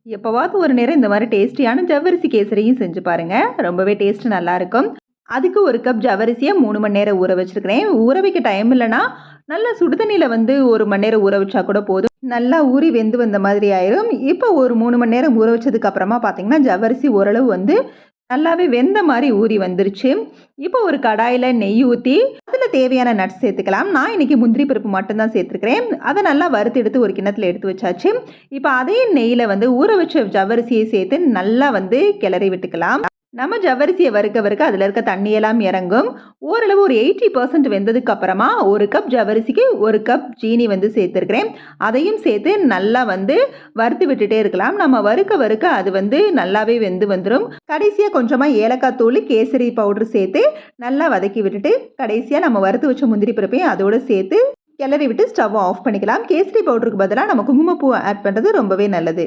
எப்போவாவது ஒரு நேரம் இந்த மாதிரி டேஸ்டியான ஜவ்வரிசி கேசரியும் செஞ்சு பாருங்க. ரொம்பவே டேஸ்ட் நல்லாயிருக்கும். அதுக்கு 1 கப் ஜவ்வரிசியை 3 மணி நேரம் ஊற வச்சிருக்கிறேன். ஊற வைக்க டைம் இல்லைன்னா நல்லா சுடுதண்ணியில் வந்து 1 மணி நேரம் ஊற வச்சா கூட போதும். நல்லா ஊறி வெந்து வந்த மாதிரி ஆயிரும். இப்போ ஒரு 3 மணி நேரம் ஊற வச்சதுக்கு அப்புறமா பார்த்தீங்கன்னா ஜவ்வரிசி ஓரளவு வந்து நல்லாவே வெந்த மாதிரி ஊறி வந்துருச்சு. இப்போ ஒரு கடாயில் நெய் ஊற்றி அதில் தேவையான நட்ஸ் சேர்த்துக்கலாம். நான் இன்னைக்கு முந்திரி பருப்பு மட்டும்தான் சேர்த்துருக்கிறேன். அதை நல்லா வறுத்து எடுத்து ஒரு கிண்ணத்தில் எடுத்து வச்சாச்சு. இப்போ அதே நெய்யில் வந்து ஊற வச்ச ஜவ்வரிசியை சேர்த்து நல்லா வந்து கிளறி விட்டுக்கலாம். நம்ம ஜவ்வரிசியை வறுக்க வறுக்க அதில் இருக்க தண்ணியெல்லாம் இறங்கும். ஓரளவு ஒரு 80% வெந்ததுக்கு அப்புறமா 1 கப் ஜவ்வரிசிக்கு 1 கப் சீனி வந்து சேர்த்துருக்கிறேன். அதையும் சேர்த்து நல்லா வந்து வறுத்து விட்டுட்டே இருக்கலாம். நம்ம வறுக்க வறுக்க அது வந்து நல்லாவே வெந்து வந்துடும். கடைசியாக கொஞ்சமாக ஏலக்காய் தூள், கேசரி பவுடர் சேர்த்து நல்லா வதக்கி விட்டுட்டு கடைசியாக நம்ம வறுத்து வச்ச முந்திரி பருப்பையும் அதோடு சேர்த்து கிளறி விட்டு ஸ்டவ் ஆஃப் பண்ணிக்கலாம். கேசரி பவுடருக்கு பதிலாக நம்ம குங்குமப்பூ ஆட் பண்ணுறது ரொம்பவே நல்லது.